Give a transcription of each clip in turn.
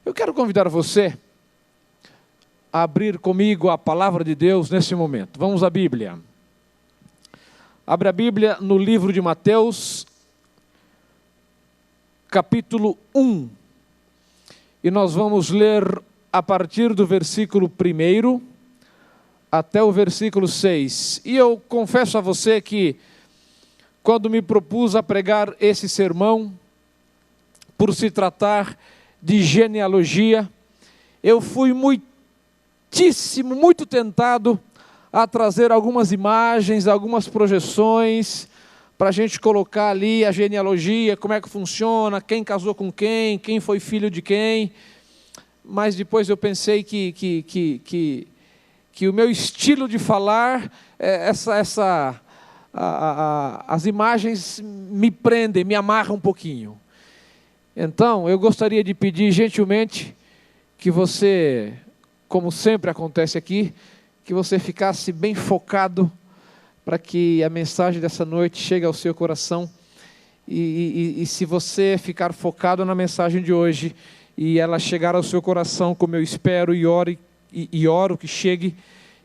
Eu quero convidar você a abrir comigo a palavra de Deus nesse momento. Vamos à Bíblia. Abre a Bíblia no livro de Mateus, capítulo 1. E nós vamos ler a partir do versículo 1 até o versículo 6. E eu confesso a você que, quando me propus a pregar esse sermão, por se tratar de genealogia, eu fui muito tentado a trazer algumas imagens, algumas projeções, para a gente colocar ali a genealogia, como é que funciona, quem casou com quem foi filho de quem. Mas depois eu pensei que o meu estilo de falar, as imagens me prendem, me amarram um pouquinho. Então, eu gostaria de pedir gentilmente que você, como sempre acontece aqui, que você ficasse bem focado para que a mensagem dessa noite chegue ao seu coração. E se você ficar focado na mensagem de hoje e ela chegar ao seu coração, como eu espero e oro que chegue,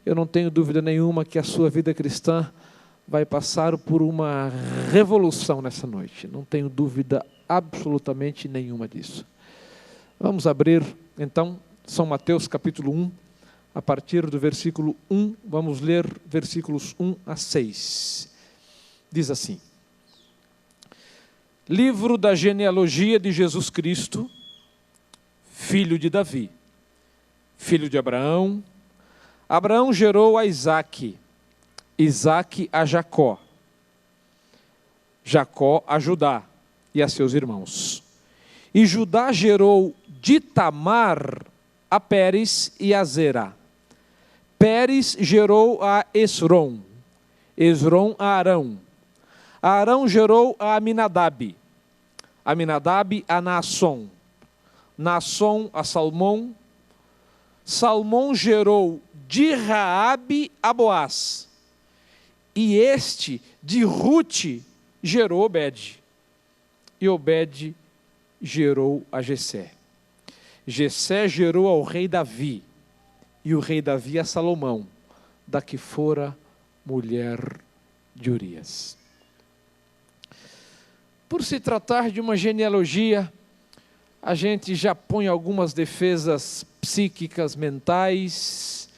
eu não tenho dúvida nenhuma que a sua vida cristã vai passar por uma revolução nessa noite. Não tenho dúvida absolutamente nenhuma disso. Vamos abrir, então, São Mateus capítulo 1, a partir do versículo 1, vamos ler versículos 1 a 6. Diz assim: Livro da genealogia de Jesus Cristo, filho de Davi, filho de Abraão. Abraão gerou a Isaque, Isaque a Jacó, Jacó a Judá e a seus irmãos. E Judá gerou de Tamar a Pérez e a Zera. Pérez gerou a Esrom, Esrom a Arão. Arão gerou a Aminadab, Aminadab a Naasson, Naasson a Salmão. Salmão gerou de Raabe a Boaz, e este de Rute gerou Obed, e Obed gerou a Jessé. Jessé gerou ao rei Davi, e o rei Davi a Salomão, da que fora mulher de Urias. Por se tratar de uma genealogia, a gente já põe algumas defesas psíquicas, mentais,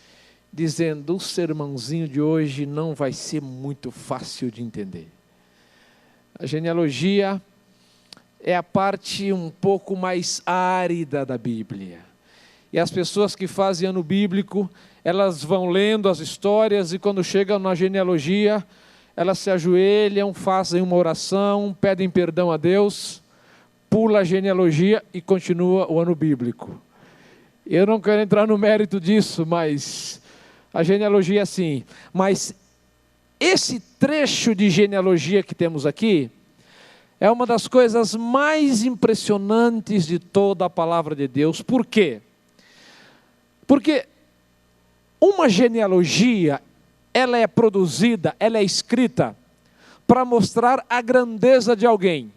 dizendo: o sermãozinho de hoje não vai ser muito fácil de entender. A genealogia é a parte um pouco mais árida da Bíblia. E as pessoas que fazem ano bíblico, elas vão lendo as histórias e quando chegam na genealogia, elas se ajoelham, fazem uma oração, pedem perdão a Deus, pula a genealogia e continua o ano bíblico. Eu não quero entrar no mérito disso, mas a genealogia é assim. Mas esse trecho de genealogia que temos aqui é uma das coisas mais impressionantes de toda a palavra de Deus. Por quê? Porque uma genealogia, ela é produzida, ela é escrita para mostrar a grandeza de alguém.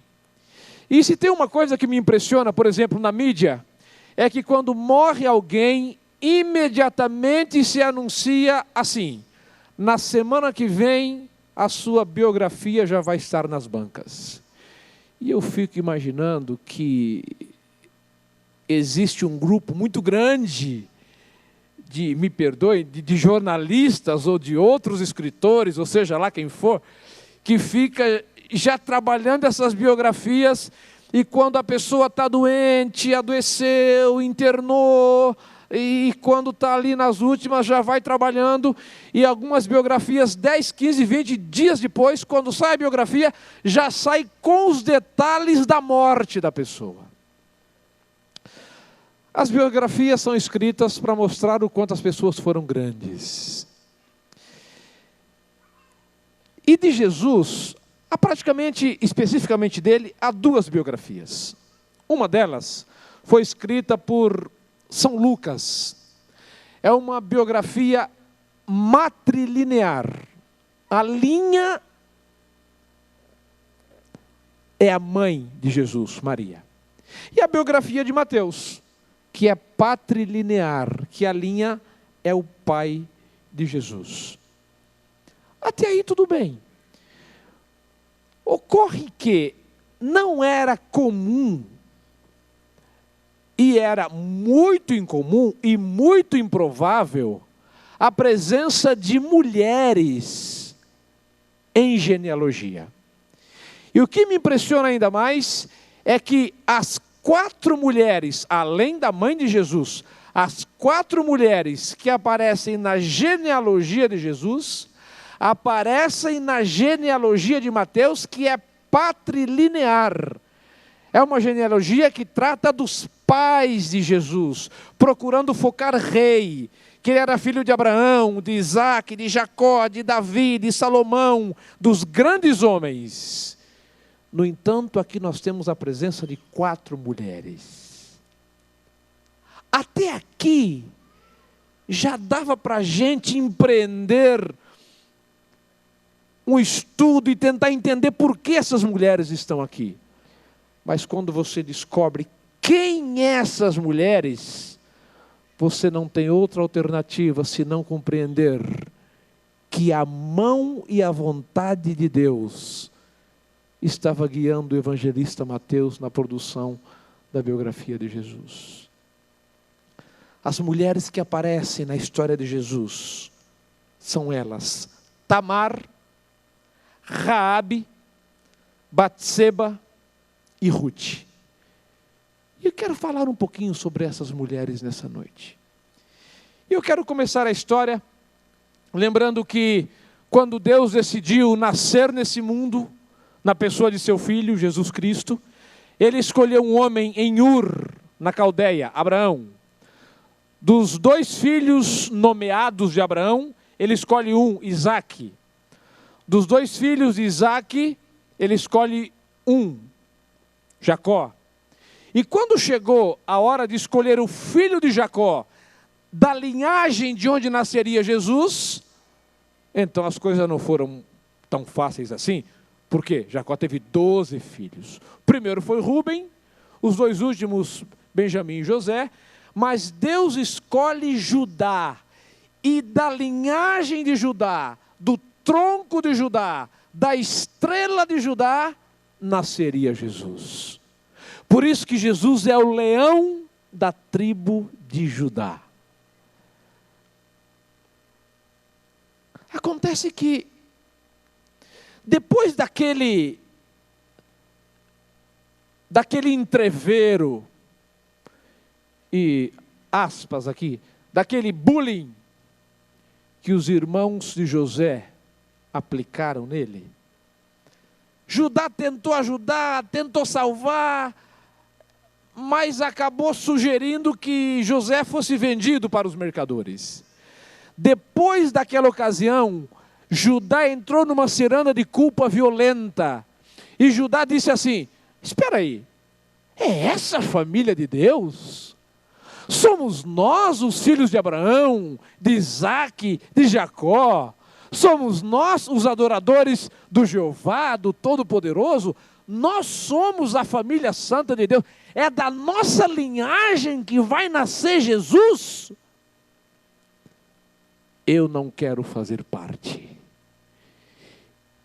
E se tem uma coisa que me impressiona, por exemplo, na mídia, é que quando morre alguém, imediatamente se anuncia assim: na semana que vem, a sua biografia já vai estar nas bancas. E eu fico imaginando que existe um grupo muito grande me perdoe, de jornalistas ou de outros escritores, ou seja lá quem for, que fica já trabalhando essas biografias, e quando a pessoa está doente, adoeceu, internou, e quando está ali nas últimas já vai trabalhando, e algumas biografias 10, 15, 20 dias depois, quando sai a biografia, já sai com os detalhes da morte da pessoa. As biografias são escritas para mostrar o quanto as pessoas foram grandes. E de Jesus, especificamente dele, há duas biografias. Uma delas foi escrita por São Lucas. É uma biografia matrilinear. A linha é a mãe de Jesus, Maria. E a biografia de Mateus, que é patrilinear, que a linha é o pai de Jesus. Até aí tudo bem. Ocorre que não era comum, e era muito incomum e muito improvável, a presença de mulheres em genealogia. E o que me impressiona ainda mais é que as 4 mulheres, além da mãe de Jesus, as 4 mulheres que aparecem na genealogia de Jesus, aparecem na genealogia de Mateus, que é patrilinear. É uma genealogia que trata dos pais de Jesus, procurando focar rei, que ele era filho de Abraão, de Isaac, de Jacó, de Davi, de Salomão, dos grandes homens. No entanto, aqui nós temos a presença de 4 mulheres. Até aqui, já dava para a gente empreender um estudo e tentar entender por que essas mulheres estão aqui. Mas quando você descobre quem é essas mulheres, você não tem outra alternativa senão compreender que a mão e a vontade de Deus estava guiando o evangelista Mateus na produção da biografia de Jesus. As mulheres que aparecem na história de Jesus são elas: Tamar, Raabe, Batseba e Ruth. E eu quero falar um pouquinho sobre essas mulheres nessa noite. E eu quero começar a história lembrando que quando Deus decidiu nascer nesse mundo, na pessoa de seu filho, Jesus Cristo, ele escolheu um homem em Ur, na Caldeia, Abraão. Dos 2 filhos nomeados de Abraão, ele escolhe um, Isaque. Dos 2 filhos de Isaque, ele escolhe um, Jacó. E quando chegou a hora de escolher o filho de Jacó, da linhagem de onde nasceria Jesus, então as coisas não foram tão fáceis assim. Por quê? Jacó teve 12 filhos. O primeiro foi Rúben, os 2 últimos, Benjamim e José, mas Deus escolhe Judá, e da linhagem de Judá, do tronco de Judá, da estrela de Judá, nasceria Jesus. Por isso que Jesus é o leão da tribo de Judá. Acontece que, depois daquele entrevero, e aspas aqui, daquele bullying que os irmãos de José aplicaram nele, Judá tentou ajudar, tentou salvar, mas acabou sugerindo que José fosse vendido para os mercadores. Depois daquela ocasião, Judá entrou numa ciranda de culpa violenta. E Judá disse assim: espera aí, é essa a família de Deus? Somos nós os filhos de Abraão, de Isaque, de Jacó? Somos nós os adoradores do Jeová, do Todo-Poderoso? Nós somos a família santa de Deus. É da nossa linhagem que vai nascer Jesus? Eu não quero fazer parte.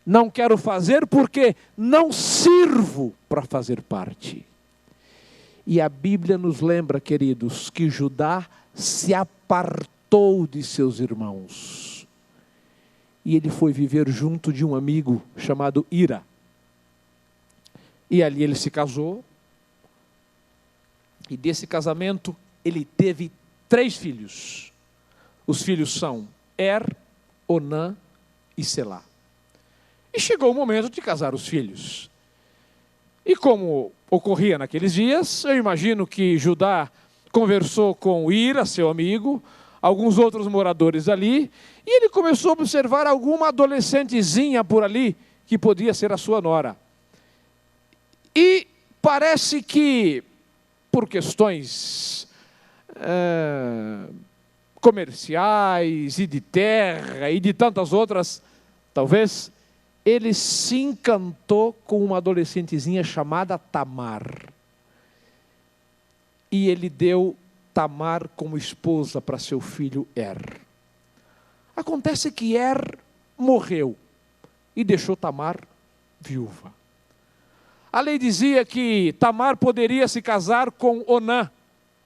Não quero fazer porque não sirvo para fazer parte. E a Bíblia nos lembra, queridos, que Judá se apartou de seus irmãos. E ele foi viver junto de um amigo chamado Ira. E ali ele se casou. E desse casamento ele teve 3 filhos. Os filhos são Er, Onã e Selá. E chegou o momento de casar os filhos. E como ocorria naqueles dias, eu imagino que Judá conversou com Ira, seu amigo, alguns outros moradores ali, e ele começou a observar alguma adolescentezinha por ali, que podia ser a sua nora. E parece que, por questões comerciais e de terra e de tantas outras, talvez, ele se encantou com uma adolescentezinha chamada Tamar. E ele deu Tamar como esposa para seu filho Er. Acontece que Er morreu e deixou Tamar viúva. A lei dizia que Tamar poderia se casar com Onã,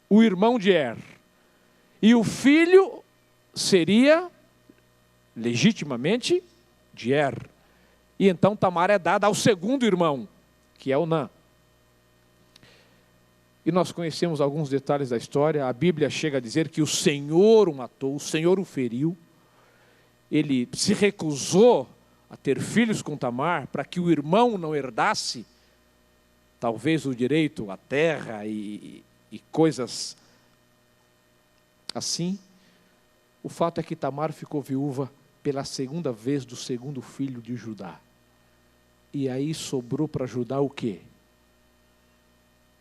o irmão de Er. E o filho seria legitimamente de Er. E então Tamar é dada ao segundo irmão, que é Onã. E nós conhecemos alguns detalhes da história. A Bíblia chega a dizer que o Senhor o matou, o Senhor o feriu. Ele se recusou a ter filhos com Tamar para que o irmão não herdasse talvez o direito à terra e coisas assim. O fato é que Tamar ficou viúva pela segunda vez do segundo filho de Judá. E aí sobrou para Judá o quê?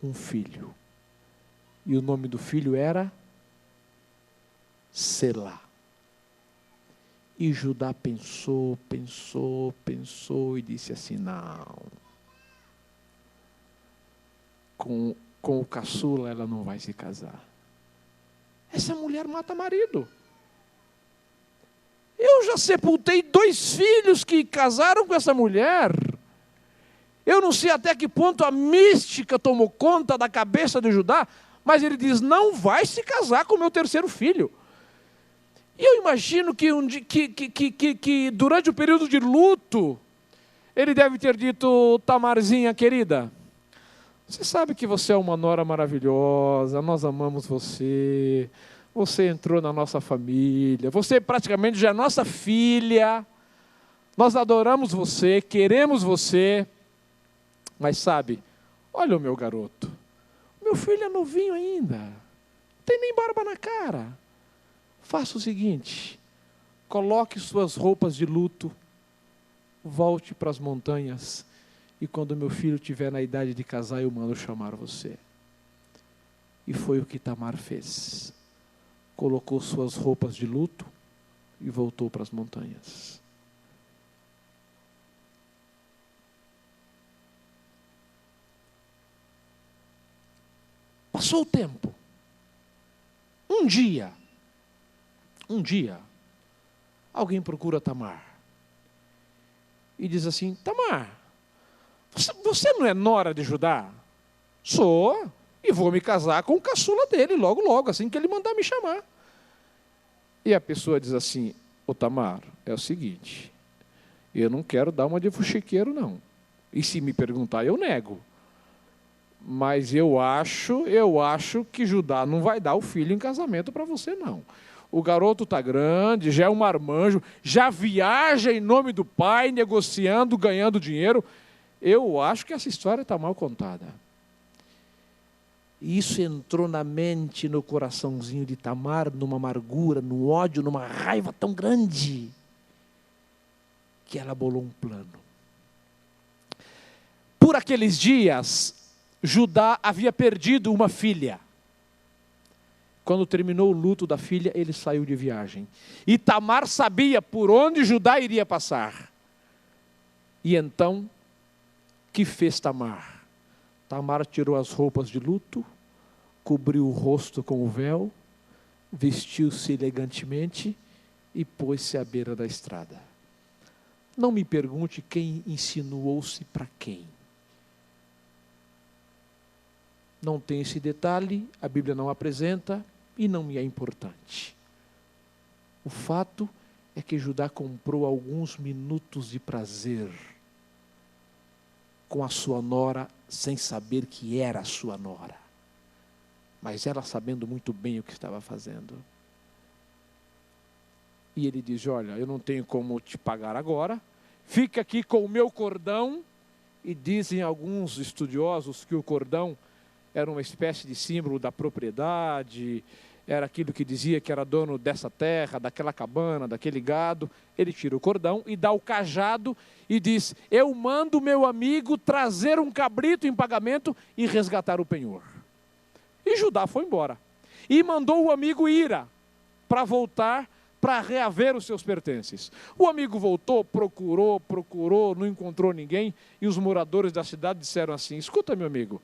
Um filho. E o nome do filho era Selá. E Judá pensou e disse assim, não, com o caçula ela não vai se casar. Essa mulher mata marido. Eu já sepultei 2 filhos que casaram com essa mulher. Eu não sei até que ponto a mística tomou conta da cabeça de Judá, mas ele diz, não vai se casar com o meu terceiro filho. E eu imagino que durante o período de luto, ele deve ter dito, Tamarzinha querida, você sabe que você é uma nora maravilhosa, nós amamos você, você entrou na nossa família, você praticamente já é nossa filha, nós adoramos você, queremos você, mas sabe, olha o meu garoto, meu filho é novinho ainda, não tem nem barba na cara. Faça o seguinte, coloque suas roupas de luto, volte para as montanhas, e quando meu filho estiver na idade de casar, eu mando chamar você. E foi o que Tamar fez. Colocou suas roupas de luto e voltou para as montanhas. Passou o tempo. Um dia, alguém procura Tamar e diz assim, Tamar, você não é nora de Judá? Sou, e vou me casar com o caçula dele, logo, assim que ele mandar me chamar. E a pessoa diz assim, ô Tamar, é o seguinte, eu não quero dar uma de fuxiqueiro não, e se me perguntar eu nego, mas eu acho que Judá não vai dar o filho em casamento para você não. O garoto está grande, já é um marmanjo, já viaja em nome do pai, negociando, ganhando dinheiro. Eu acho que essa história está mal contada. E isso entrou na mente, no coraçãozinho de Tamar, numa amargura, no ódio, numa raiva tão grande, que ela bolou um plano. Por aqueles dias, Judá havia perdido uma filha. Quando terminou o luto da filha, ele saiu de viagem. E Tamar sabia por onde Judá iria passar. E então, que fez Tamar? Tamar tirou as roupas de luto, cobriu o rosto com o véu, vestiu-se elegantemente e pôs-se à beira da estrada. Não me pergunte quem insinuou-se para quem. Não tem esse detalhe, a Bíblia não apresenta e não me é importante. O fato é que Judá comprou alguns minutos de prazer com a sua nora, sem saber que era a sua nora, mas ela sabendo muito bem o que estava fazendo. E ele diz, olha, eu não tenho como te pagar agora, fica aqui com o meu cordão, e dizem alguns estudiosos que o cordão era uma espécie de símbolo da propriedade, era aquilo que dizia que era dono dessa terra, daquela cabana, daquele gado. Ele tira o cordão e dá o cajado e diz, eu mando meu amigo trazer um cabrito em pagamento e resgatar o penhor. E Judá foi embora. E mandou o amigo Ira para voltar, para reaver os seus pertences. O amigo voltou, procurou, não encontrou ninguém, e os moradores da cidade disseram assim, escuta meu amigo,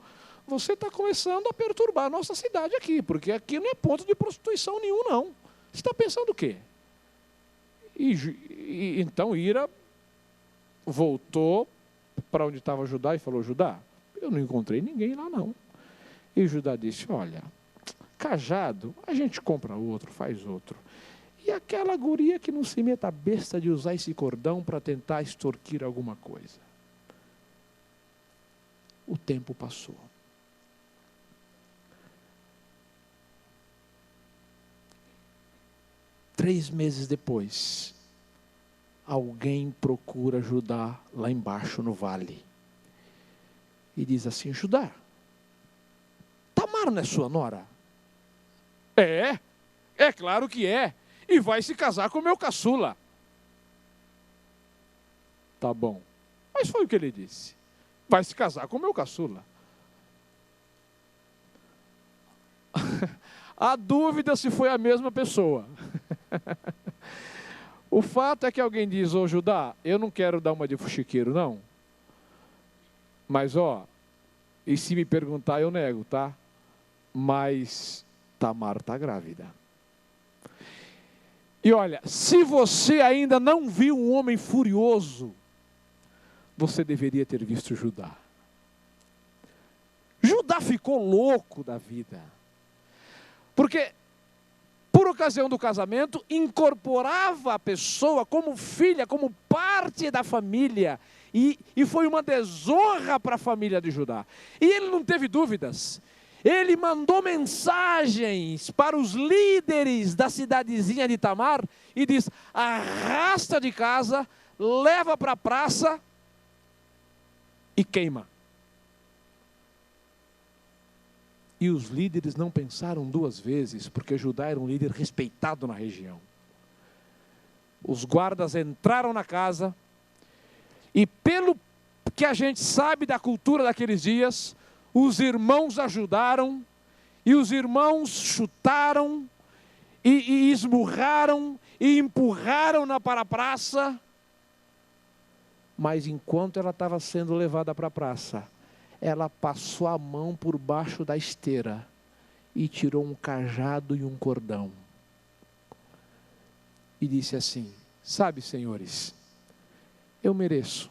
você está começando a perturbar a nossa cidade aqui, porque aqui não é ponto de prostituição nenhum, não. Você está pensando o quê? E então Ira voltou para onde estava Judá e falou: Judá, eu não encontrei ninguém lá não. E Judá disse: olha, cajado, a gente compra outro, faz outro. E aquela guria que não se meta a besta de usar esse cordão para tentar extorquir alguma coisa. O tempo passou. Três meses depois, alguém procura Judá lá embaixo no vale. E diz assim: Judá, Tamar não é sua nora? É claro que é. E vai se casar com o meu caçula. Tá bom. Mas foi o que ele disse. Vai se casar com o meu caçula. Há dúvida se foi a mesma pessoa. O fato é que alguém diz: ô Judá, eu não quero dar uma de fuxiqueiro, não. Mas e se me perguntar eu nego, tá? Mas Tamar está grávida. E olha, se você ainda não viu um homem furioso, você deveria ter visto Judá. Judá ficou louco da vida. Porque, por ocasião do casamento, incorporava a pessoa como filha, como parte da família. E foi uma desonra para a família de Judá. E ele não teve dúvidas. Ele mandou mensagens para os líderes da cidadezinha de Tamar e diz: arrasta de casa, leva para a praça e queima. E os líderes não pensaram duas vezes, porque Judá era um líder respeitado na região. Os guardas entraram na casa e, pelo que a gente sabe da cultura daqueles dias, os irmãos ajudaram, e os irmãos chutaram, e esmurraram, e empurraram-na para a praça. Mas enquanto ela estava sendo levada para a praça, ela passou a mão por baixo da esteira, e tirou um cajado e um cordão. E disse assim: sabe, senhores, eu mereço.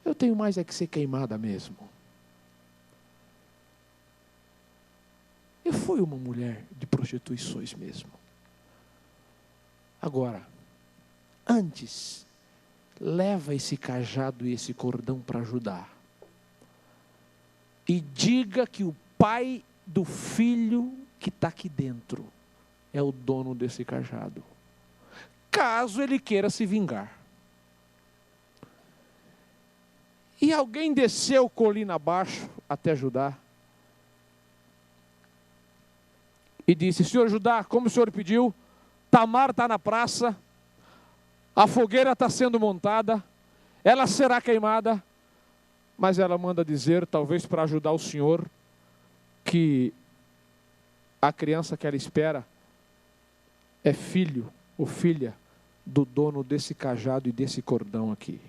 Eu tenho mais é que ser queimada mesmo. Eu fui uma mulher de prostituições mesmo. Agora, antes, leva esse cajado e esse cordão para Judá. E diga que o pai do filho que está aqui dentro é o dono desse cajado. Caso ele queira se vingar. E alguém desceu colina abaixo até Judá. E disse: senhor Judá, como o senhor pediu, Tamar está na praça, a fogueira está sendo montada, ela será queimada, mas ela manda dizer, talvez para ajudar o senhor, que a criança que ela espera é filho ou filha do dono desse cajado e desse cordão aqui.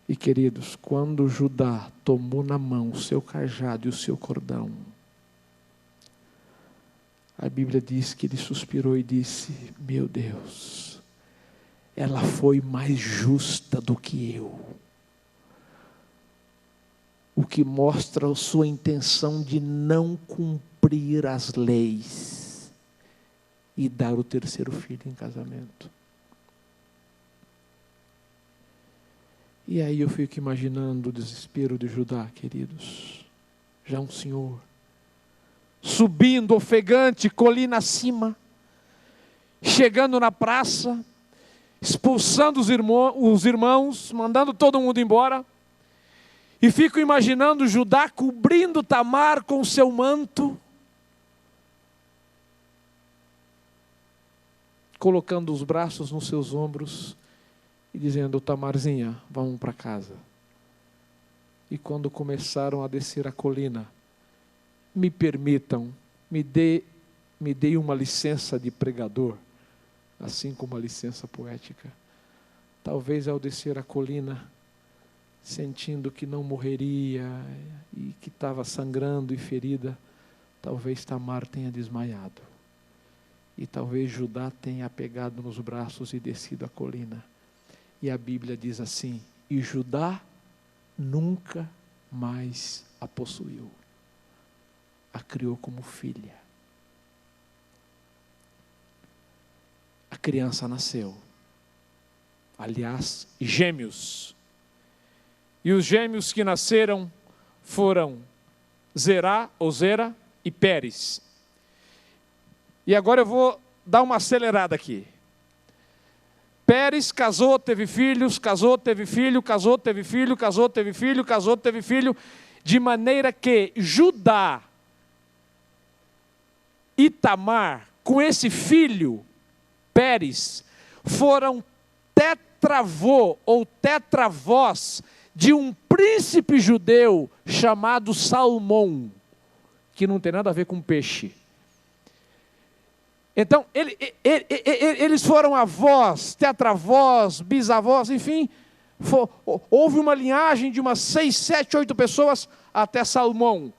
E queridos, quando Judá tomou na mão o seu cajado e o seu cordão, a Bíblia diz que ele suspirou e disse: meu Deus, ela foi mais justa do que eu. O que mostra a sua intenção de não cumprir as leis e dar o terceiro filho em casamento. E aí eu fico imaginando o desespero de Judá, queridos. Já um senhor, subindo ofegante, colina acima, chegando na praça, expulsando os irmãos, mandando todo mundo embora. E fico imaginando Judá cobrindo Tamar com seu manto, colocando os braços nos seus ombros e dizendo: Tamarzinha, vamos para casa. E quando começaram a descer a colina, me permitam, me dê uma licença de pregador, assim como a licença poética. Talvez ao descer a colina, sentindo que não morreria e que estava sangrando e ferida, talvez Tamar tenha desmaiado. E talvez Judá tenha pegado nos braços e descido a colina. E a Bíblia diz assim: e Judá nunca mais a possuiu. A criou como filha. A criança nasceu. Aliás, gêmeos. E os gêmeos que nasceram foram Zerá, ou Zera, e Pérez. E agora eu vou dar uma acelerada aqui. Pérez casou, teve filhos, casou, teve filho, casou, teve filho, casou, teve filho, casou, teve filho, de maneira que Judá e Tamar, com esse filho, Pérez, foram tetravô ou tetravós de um príncipe judeu chamado Salmão, que não tem nada a ver com peixe. Então, eles foram avós, tetravós, bisavós, enfim, houve uma linhagem de umas 6, 7, 8 pessoas até Salmão,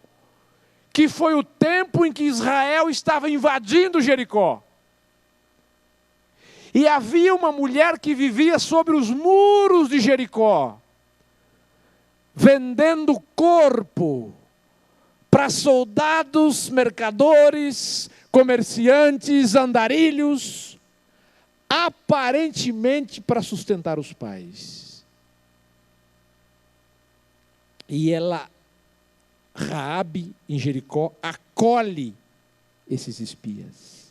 que foi o tempo em que Israel estava invadindo Jericó. E havia uma mulher que vivia sobre os muros de Jericó, vendendo corpo para soldados, mercadores, comerciantes, andarilhos, aparentemente para sustentar os pais. E ela, Raabe, em Jericó, acolhe esses espias.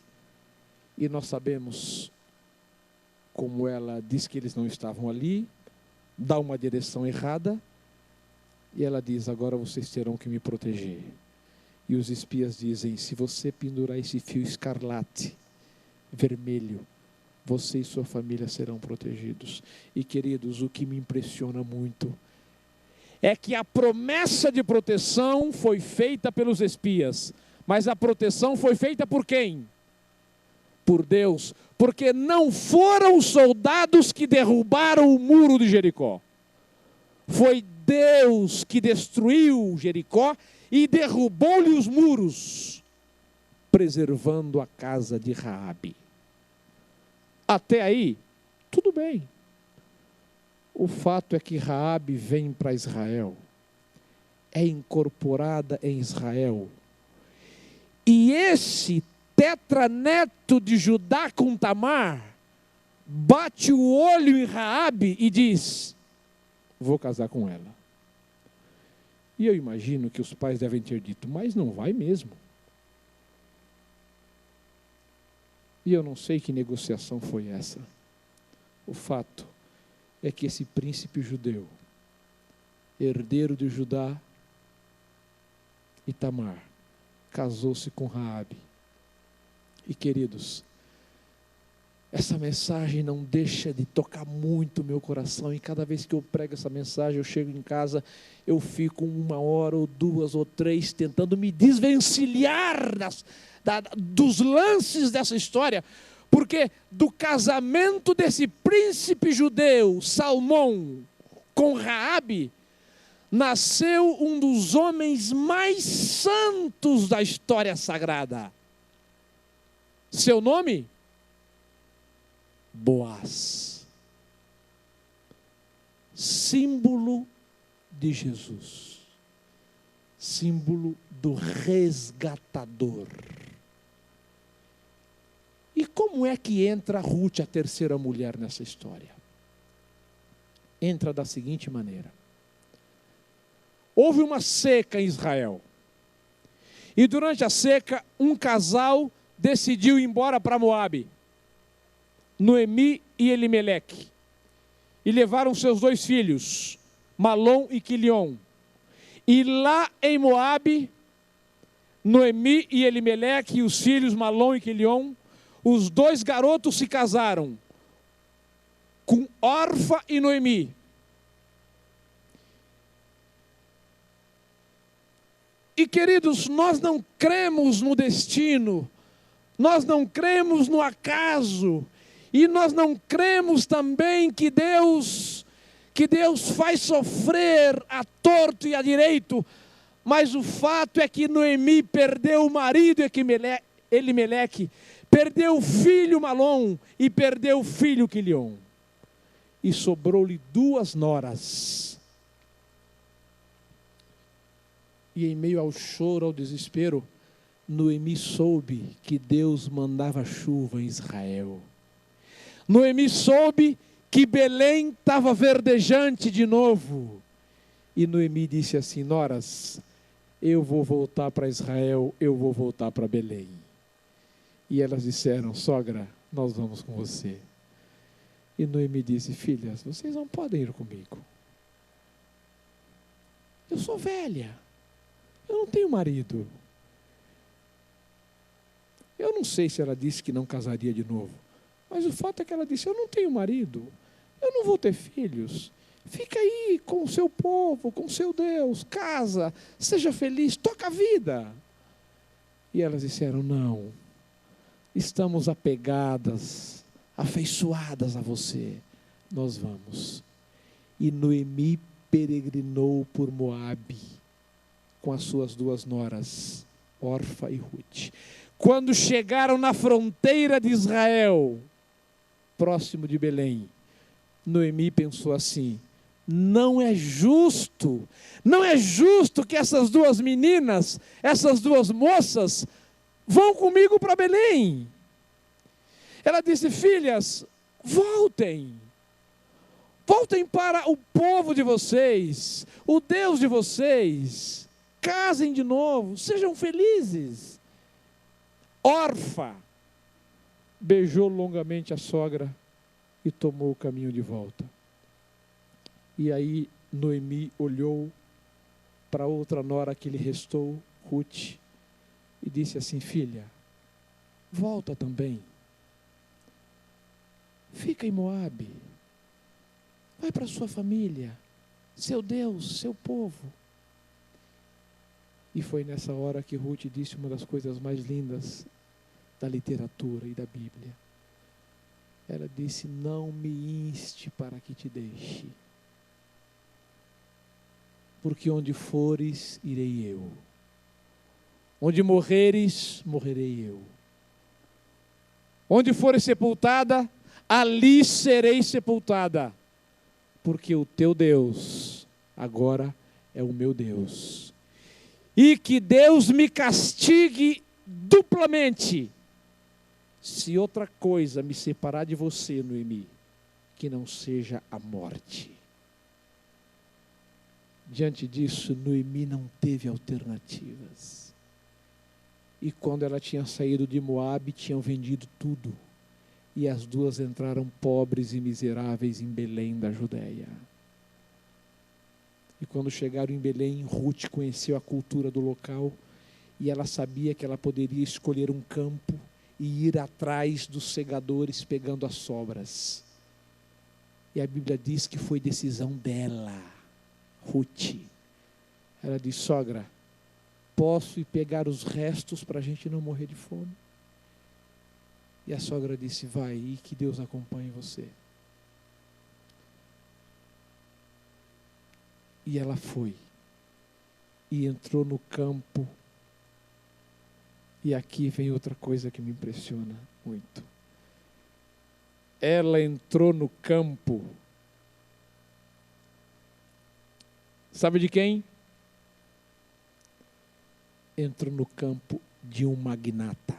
E nós sabemos como ela diz que eles não estavam ali, dá uma direção errada, e ela diz: agora vocês terão que me proteger. E os espias dizem: se você pendurar esse fio escarlate, vermelho, você e sua família serão protegidos. E queridos, o que me impressiona muito é que a promessa de proteção foi feita pelos espias, mas a proteção foi feita por quem? Por Deus, porque não foram os soldados que derrubaram o muro de Jericó. Foi Deus que destruiu Jericó e derrubou-lhe os muros, preservando a casa de Raabe. Até aí, tudo bem. O fato é que Raabe vem para Israel, é incorporada em Israel. E esse tetraneto de Judá com Tamar bate o olho em Raabe e diz: vou casar com ela. E eu imagino que os pais devem ter dito: mas não vai mesmo. E eu não sei que negociação foi essa. O fato é que esse príncipe judeu, herdeiro de Judá e Tamar, casou-se com Raabe. E queridos, essa mensagem não deixa de tocar muito o meu coração, e cada vez que eu prego essa mensagem, eu chego em casa, eu fico 1 hora ou 2 ou 3 tentando me desvencilhar dos lances dessa história, porque do casamento desse príncipe judeu, Salmão, com Raabe, nasceu um dos homens mais santos da história sagrada. Seu nome? Boaz, símbolo de Jesus, símbolo do resgatador. E como é que entra Ruth, a terceira mulher, nessa história? Entra da seguinte maneira: houve uma seca em Israel, e durante a seca um casal decidiu ir embora para Moabe, Noemi e Elimeleque, e levaram seus 2 filhos, Malom e Quilion. E lá em Moabe, Noemi e Elimeleque e os filhos Malom e Quilion, os 2 garotos se casaram com Orfa e Noemi. E queridos, nós não cremos no destino, nós não cremos no acaso, e nós não cremos também que Deus que Deus faz sofrer a torto e a direito, mas o fato é que Noemi perdeu o marido Elimeleque, perdeu o filho Malom e perdeu o filho Quilion. E sobrou-lhe 2 noras. E em meio ao choro, ao desespero, Noemi soube que Deus mandava chuva em Israel. Noemi soube que Belém estava verdejante de novo. E Noemi disse assim: noras, eu vou voltar para Israel, eu vou voltar para Belém. E elas disseram: sogra, nós vamos com você. E Noemi disse: filhas, vocês não podem ir comigo. Eu sou velha, eu não tenho marido. Eu não sei se ela disse que não casaria de novo, mas o fato é que ela disse: eu não tenho marido, eu não vou ter filhos. Fica aí com o seu povo, com o seu Deus, casa, seja feliz, toca a vida. E elas disseram: não, estamos apegadas, afeiçoadas a você, nós vamos. E Noemi peregrinou por Moabe com as suas 2 noras, Orfa e Ruth. Quando chegaram na fronteira de Israel, próximo de Belém, Noemi pensou assim: não é justo que essas 2 meninas, essas 2 moças, vão comigo para Belém. Ela disse: filhas, voltem para o povo de vocês, o Deus de vocês, casem de novo, sejam felizes. Orfa beijou longamente a sogra e tomou o caminho de volta. E aí Noemi olhou para outra nora que lhe restou, Ruth, e disse assim: filha, volta também. Fica em Moabe. Vai para sua família, seu Deus, seu povo. E foi nessa hora que Ruth disse uma das coisas mais lindas da literatura e da Bíblia. Ela disse: não me inste para que te deixe, porque onde fores, irei eu. Onde morreres, morrerei eu. Onde fores sepultada, ali serei sepultada, porque o teu Deus agora é o meu Deus. E que Deus me castigue duplamente, se outra coisa me separar de você, Noemi, que não seja a morte. Diante disso, Noemi não teve alternativas. E quando ela tinha saído de Moabe, tinham vendido tudo. E as 2 entraram pobres e miseráveis em Belém da Judéia. E quando chegaram em Belém, Ruth conheceu a cultura do local, e ela sabia que ela poderia escolher um campo e ir atrás dos segadores pegando as sobras. E a Bíblia diz que foi decisão dela, Ruth. Ela disse: sogra, posso ir pegar os restos para a gente não morrer de fome? E a sogra disse: vai, e que Deus acompanhe você. E ela foi, e entrou no campo. E aqui vem outra coisa que me impressiona muito. Ela entrou no campo, sabe de quem? Entrou no campo de um magnata,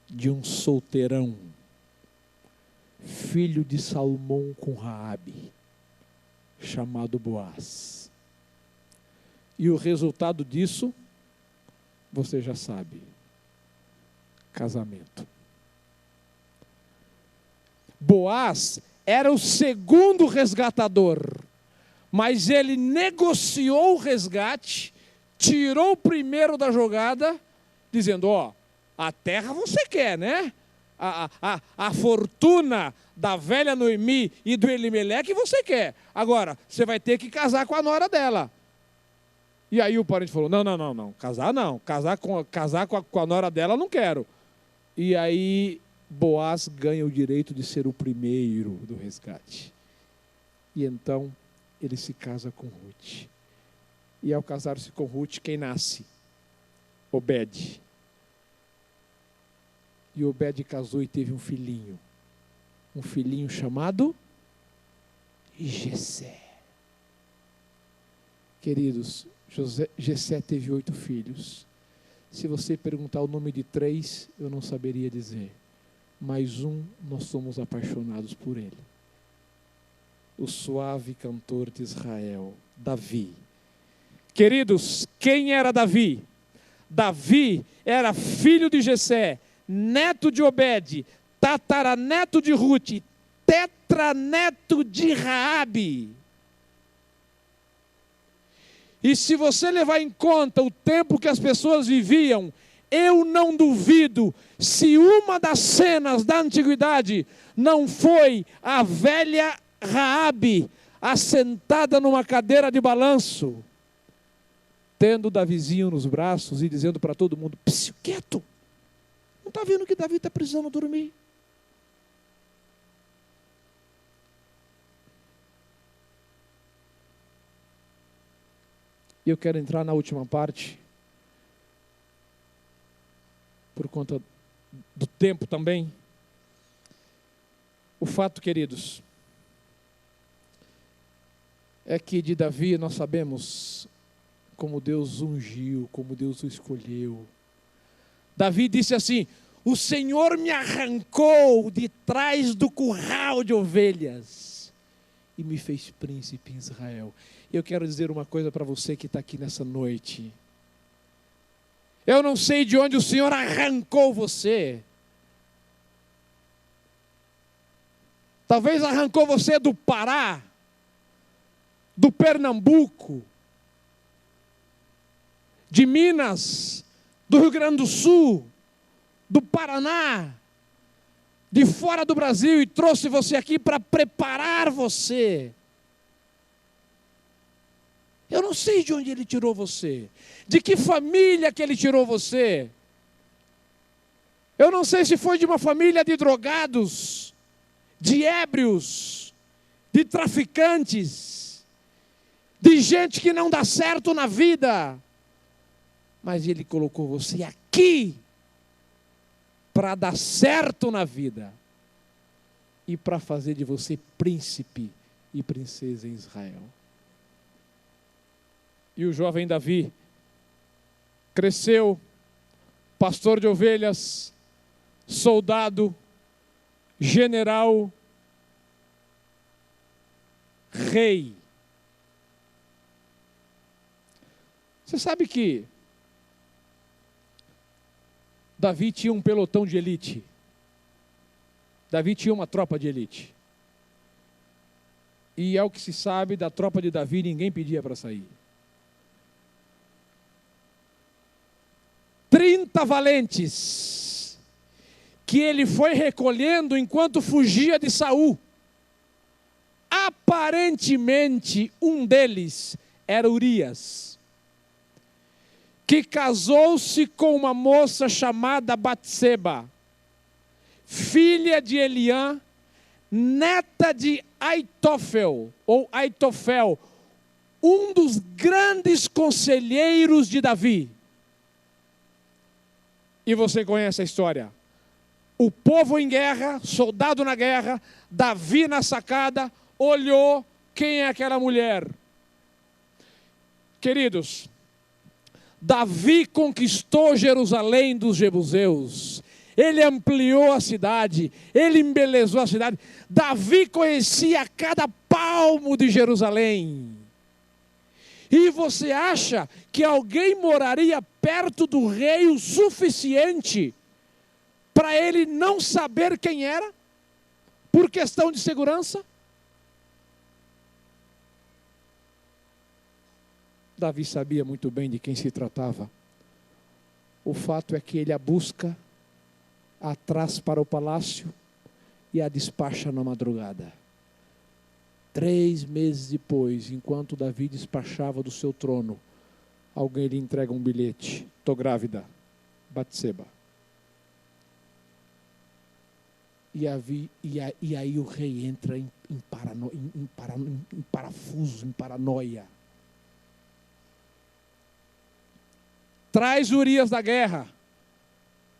de um solteirão, filho de Salmão com Raabe, chamado Boaz. E o resultado disso, você já sabe: casamento. Boaz era o segundo resgatador, mas ele negociou o resgate, tirou o primeiro da jogada, dizendo: ó, a terra você quer, né? A fortuna da velha Noemi e do Elimeleque você quer. Agora, você vai ter que casar com a nora dela. E aí o parente falou: não, casar não. Casar com a nora dela não quero. E aí Boaz ganha o direito de ser o primeiro do resgate. E então ele se casa com Ruth. E ao casar-se com Ruth, quem nasce? Obed. E Obed casou e teve um filhinho chamado Jessé. Queridos, Jessé teve 8 filhos. Se você perguntar o nome de 3, eu não saberia dizer. Mas um, nós somos apaixonados por ele. O suave cantor de Israel, Davi. Queridos, quem era Davi? Davi era filho de Jessé, neto de Obed, tataraneto de Ruth, tetraneto de Raabe. E se você levar em conta o tempo que as pessoas viviam, eu não duvido se uma das cenas da antiguidade não foi a velha Raabe assentada numa cadeira de balanço, tendo Davizinho nos braços e dizendo para todo mundo: psiu, quieto, não está vendo que Davi está precisando dormir? E eu quero entrar na última parte, por conta do tempo também. O fato, queridos, é que de Davi nós sabemos como Deus ungiu, como Deus o escolheu. Davi disse assim: o Senhor me arrancou de trás do curral de ovelhas e me fez príncipe em Israel. Eu quero dizer uma coisa para você que está aqui nessa noite. Eu não sei de onde o Senhor arrancou você. Talvez arrancou você do Pará, do Pernambuco, de Minas, do Rio Grande do Sul, do Paraná, de fora do Brasil, e trouxe você aqui para preparar você. Eu não sei de onde ele tirou você, de que família que ele tirou você. Eu não sei se foi de uma família de drogados, de ébrios, de traficantes, de gente que não dá certo na vida. Mas ele colocou você aqui para dar certo na vida e para fazer de você príncipe e princesa em Israel. E o jovem Davi cresceu, pastor de ovelhas, soldado, general, rei. Você sabe que Davi tinha um pelotão de elite. Davi tinha uma tropa de elite. E ao que se sabe, da tropa de Davi ninguém pedia para sair. 30 valentes que ele foi recolhendo enquanto fugia de Saul. Aparentemente, um deles era Urias, que casou-se com uma moça chamada Batseba, filha de Eliã, neta de Aitofel, um dos grandes conselheiros de Davi. E você conhece a história. O povo em guerra, soldado na guerra, Davi na sacada, olhou, quem é aquela mulher? Queridos, Davi conquistou Jerusalém dos jebuseus. Ele ampliou a cidade, ele embelezou a cidade. Davi conhecia cada palmo de Jerusalém. E você acha que alguém moraria perto do rei o suficiente para ele não saber quem era? Por questão de segurança? Davi sabia muito bem de quem se tratava. O fato é que ele a busca, a traz para o palácio e a despacha na madrugada. 3 meses depois, enquanto Davi despachava do seu trono, alguém lhe entrega um bilhete: estou grávida, Batseba. E aí o rei entra em parafuso, em paranoia. Traz Urias da guerra.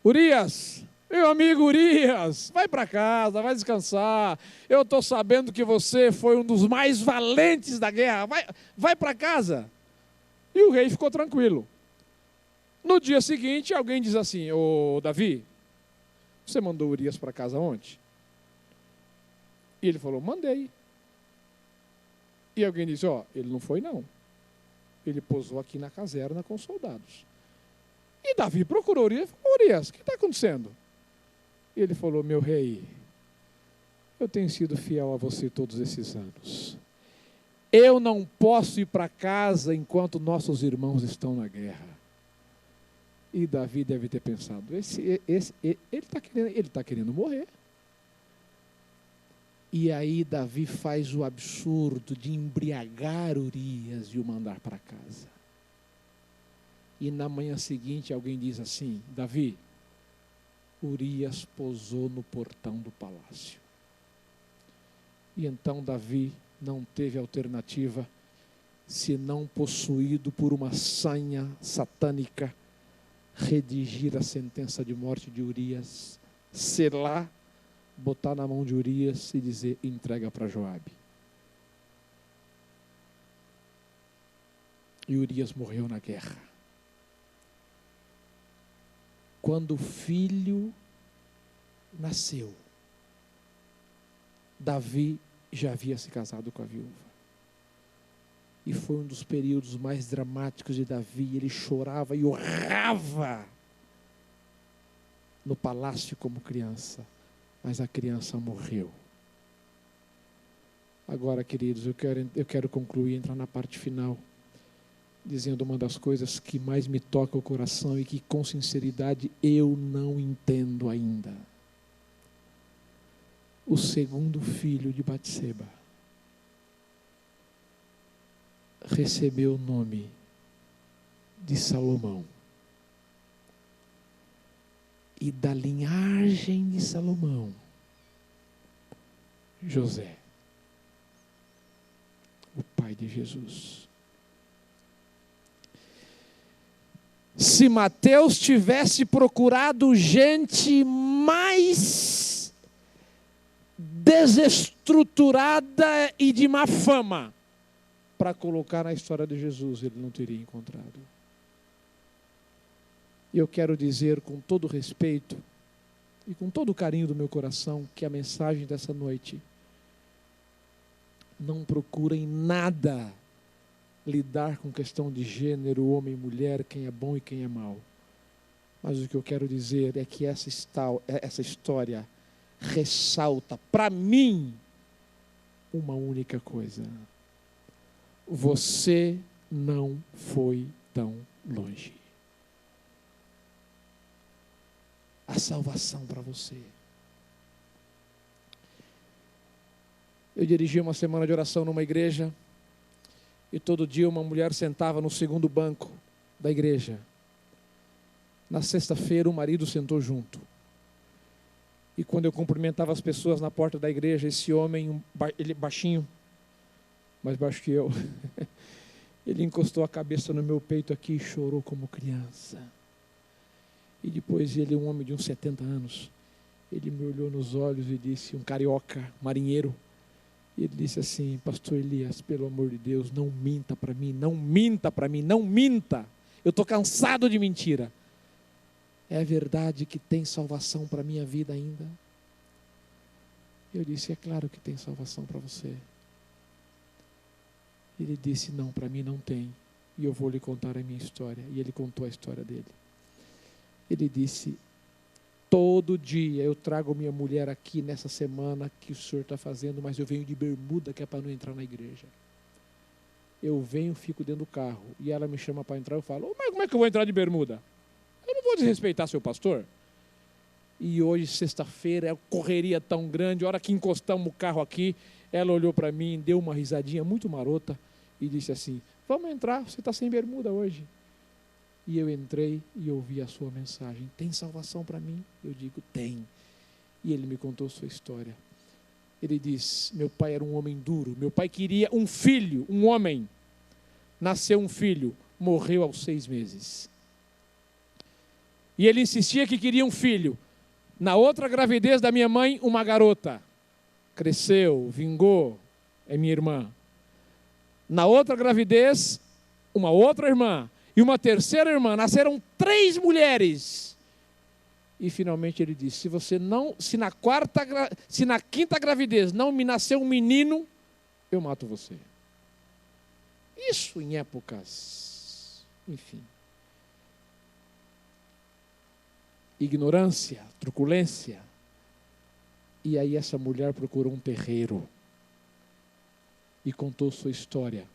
Urias, meu amigo Urias, vai para casa, vai descansar. Eu estou sabendo que você foi um dos mais valentes da guerra. Vai para casa. E o rei ficou tranquilo. No dia seguinte, alguém diz assim: ô Davi, você mandou Urias para casa ontem? E ele falou: mandei. E alguém disse: ó, ele não foi não. Ele pousou aqui na caserna com soldados. E Davi procurou Urias e falou: Urias, o que está acontecendo? E ele falou: meu rei, eu tenho sido fiel a você todos esses anos. Eu não posso ir para casa enquanto nossos irmãos estão na guerra. E Davi deve ter pensado: ele está querendo morrer. E aí Davi faz o absurdo de embriagar Urias e o mandar para casa. E na manhã seguinte alguém diz assim: Davi, Urias pousou no portão do palácio. E então Davi não teve alternativa, senão, possuído por uma sanha satânica, redigir a sentença de morte de Urias, selar, botar na mão de Urias e dizer: entrega para Joabe. E Urias morreu na guerra. Quando o filho nasceu, Davi já havia se casado com a viúva. E foi um dos períodos mais dramáticos de Davi. Ele chorava e urrava no palácio como criança. Mas a criança morreu. Agora, queridos, eu quero concluir, entrar na parte final, dizendo uma das coisas que mais me toca o coração e que, com sinceridade, eu não entendo ainda. O segundo filho de Batseba recebeu o nome de Salomão. E da linhagem de Salomão, José, o pai de Jesus. Se Mateus tivesse procurado gente mais desestruturada e de má fama para colocar na história de Jesus, ele não teria encontrado. E eu quero dizer com todo respeito e com todo o carinho do meu coração que a mensagem dessa noite não procura em nada lidar com questão de gênero, homem e mulher, quem é bom e quem é mau. Mas o que eu quero dizer é que essa história ressalta para mim uma única coisa: você não foi tão longe. A salvação para você. Eu dirigi uma semana de oração numa igreja e todo dia uma mulher sentava no segundo banco da igreja. Na sexta-feira o marido sentou junto. E quando eu cumprimentava as pessoas na porta da igreja, esse homem, ele baixinho, mais baixo que eu, ele encostou a cabeça no meu peito aqui e chorou como criança. E depois ele, um homem de uns 70 anos, ele me olhou nos olhos e disse, um carioca, marinheiro, e ele disse assim: pastor Elias, pelo amor de Deus, não minta para mim, não minta para mim, não minta. Eu estou cansado de mentira. É verdade que tem salvação para a minha vida ainda? Eu disse: é claro que tem salvação para você. Ele disse: não, para mim não tem. E eu vou lhe contar a minha história. E ele contou a história dele. Ele disse: todo dia eu trago minha mulher aqui nessa semana que o senhor está fazendo, mas eu venho de bermuda, que é para não entrar na igreja. Eu venho, fico dentro do carro, e ela me chama para entrar, eu falo: mas como é que eu vou entrar de bermuda? Eu não vou desrespeitar seu pastor. E hoje, sexta-feira, é correria tão grande, a hora que encostamos o carro aqui, ela olhou para mim, deu uma risadinha muito marota e disse assim: vamos entrar, você está sem bermuda hoje. E eu entrei e ouvi a sua mensagem: tem salvação para mim? Eu digo: tem. E ele me contou sua história. Ele diz: meu pai era um homem duro, meu pai queria um filho, um homem. Nasceu um filho, morreu aos 6 meses. E ele insistia que queria um filho. Na outra gravidez da minha mãe, uma garota. Cresceu, vingou, é minha irmã. Na outra gravidez, uma outra irmã e uma terceira irmã. Nasceram 3 mulheres. E finalmente ele disse: se na quinta gravidez não me nasceu um menino, eu mato você. Isso em épocas, enfim. Ignorância, truculência. E aí essa mulher procurou um terreiro e contou sua história.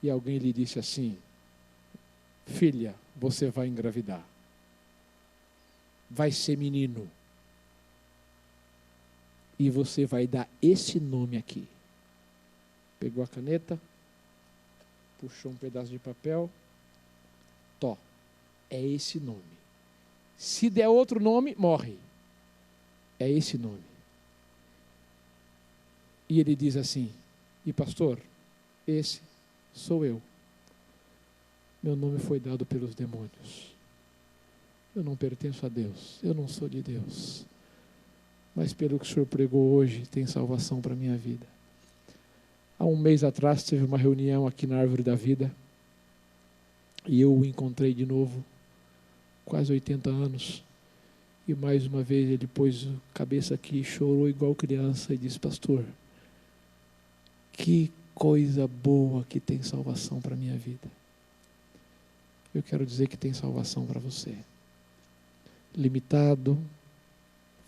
E alguém lhe disse assim: filha, você vai engravidar. Vai ser menino. E você vai dar esse nome aqui. Pegou a caneta, puxou um pedaço de papel. Tó, é esse nome. Se der outro nome, morre. É esse nome. E ele diz assim: e pastor, esse sou eu. Meu nome foi dado pelos demônios. Eu não pertenço a Deus. Eu não sou de Deus. Mas pelo que o senhor pregou hoje, tem salvação para a minha vida. Há um mês atrás, teve uma reunião aqui na Árvore da Vida. E eu o encontrei de novo. Quase 80 anos. E mais uma vez ele pôs a cabeça aqui, chorou igual criança e disse: pastor, que coisa boa que tem salvação para a minha vida. Eu quero dizer que tem salvação para você. Limitado,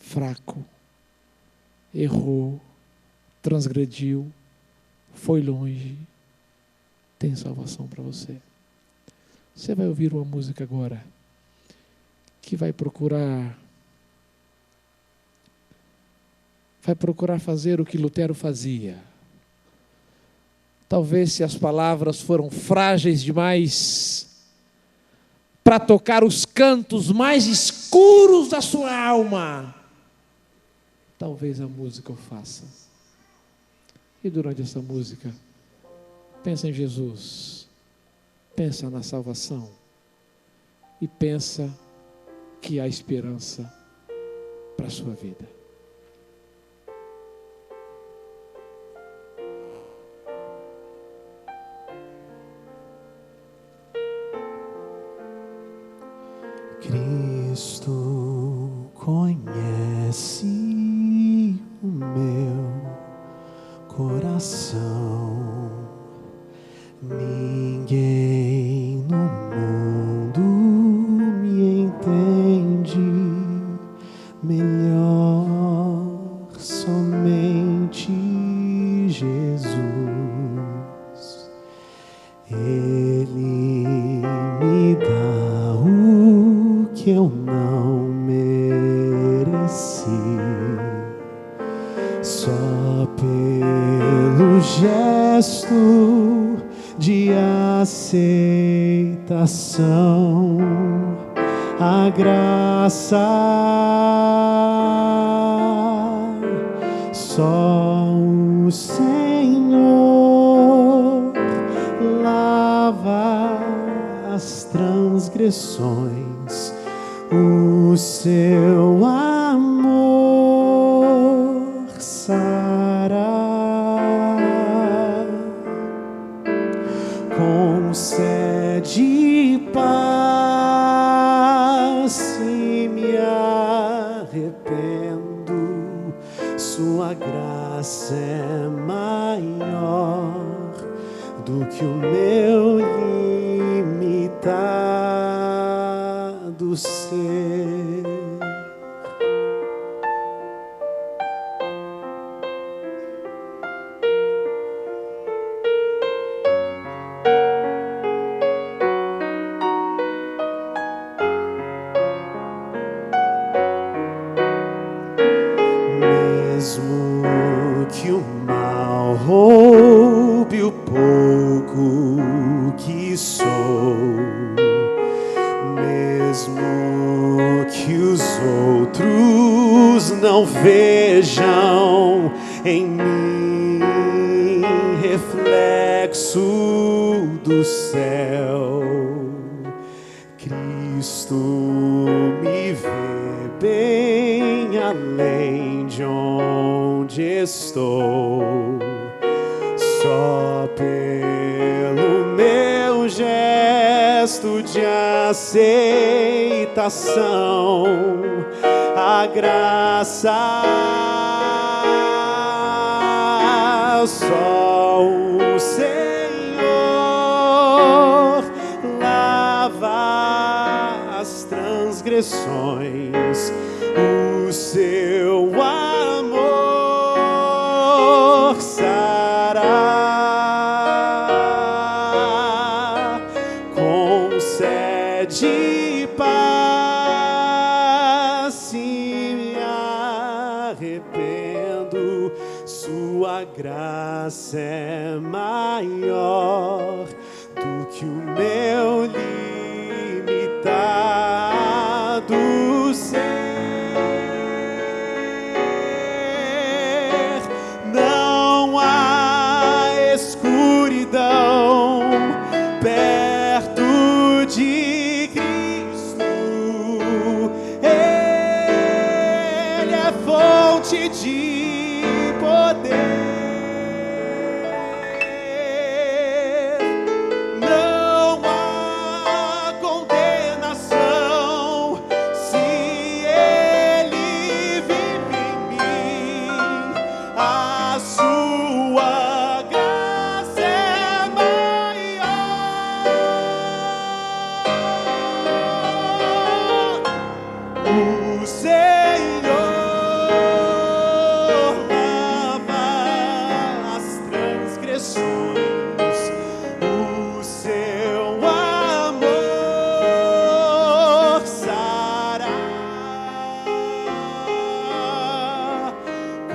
fraco, errou, transgrediu, foi longe, tem salvação para você. Você vai ouvir uma música agora que vai procurar fazer o que Lutero fazia. Talvez, se as palavras foram frágeis demais para tocar os cantos mais escuros da sua alma, talvez a música o faça. E durante essa música, pensa em Jesus, pensa na salvação e pensa que há esperança para a sua vida. Cristo conhece o meu coração. Ninguém no mundo me entende melhor, somente Jesus. Ele me dá o que eu não mereci, só pelo gesto de aceitação, a graça só o Senhor lava as transgressões, o seu amor sara. Concede paz se me arrependo, sua graça é maior do que o meu limitado ser. Mesmo que o mal roube o pouco que sou, mesmo que os outros não vejam em mim reflexo do céu. Cristo me vê bem além de onde estou, só pelo meu gesto de aceitação, a graça só o Senhor lava as transgressões, o seu amor sará, concede paz se me arrependo, sua graça é maior do que o meu limitado ser. Não há escuridão perto de Cristo. Ele é fonte de poder.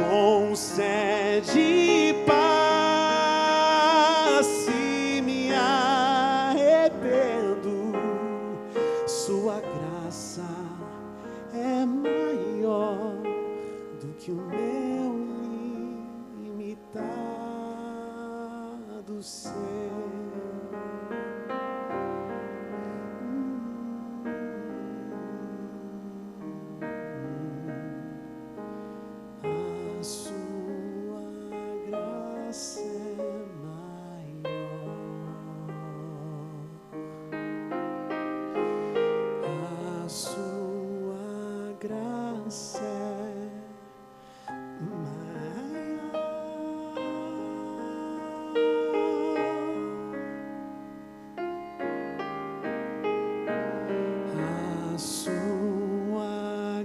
Concede paz se me arrependo, sua graça é maior do que o meu limitado ser.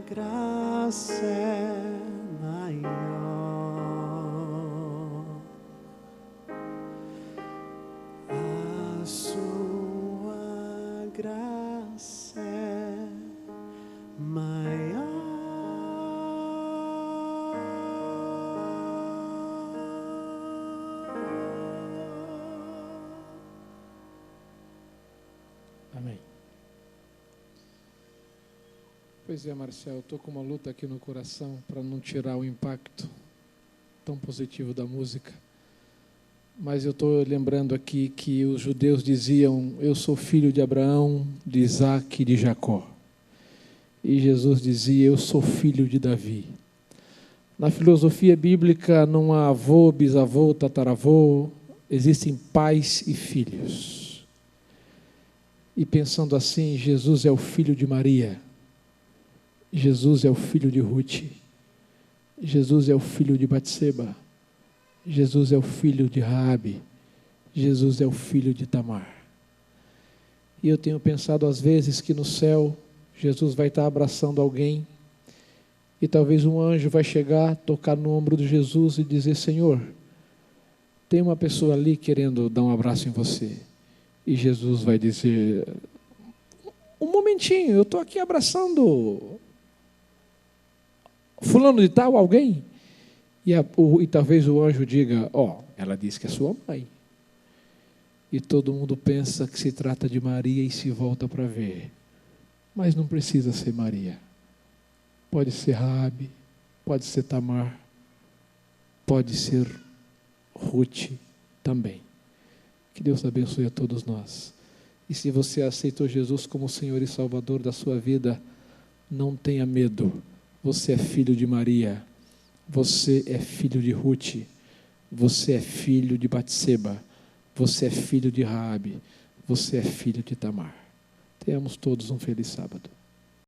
Graça é maior, a sua graça é maior. Amém. Pois é, Marcel, eu estou com uma luta aqui no coração para não tirar o impacto tão positivo da música. Mas eu estou lembrando aqui que os judeus diziam: eu sou filho de Abraão, de Isaac e de Jacó. E Jesus dizia: eu sou filho de Davi. Na filosofia bíblica não há avô, bisavô, tataravô, existem pais e filhos. E pensando assim, Jesus é o filho de Maria. Jesus é o filho de Ruth, Jesus é o filho de Batseba, Jesus é o filho de Raabe, Jesus é o filho de Tamar. E eu tenho pensado às vezes que no céu, Jesus vai estar abraçando alguém, e talvez um anjo vai chegar, tocar no ombro de Jesus e dizer: Senhor, tem uma pessoa ali querendo dar um abraço em você. E Jesus vai dizer: um momentinho, eu estou aqui abraçando fulano de tal, alguém? E talvez o anjo diga: ela disse que é sua mãe. E todo mundo pensa que se trata de Maria e se volta para ver. Mas não precisa ser Maria. Pode ser Raabe, pode ser Tamar, pode ser Ruth também. Que Deus abençoe a todos nós. E se você aceitou Jesus como Senhor e Salvador da sua vida, não tenha medo. Você é filho de Maria, você é filho de Ruth, você é filho de Batseba, você é filho de Raabe, você é filho de Tamar. Tenhamos todos um feliz sábado.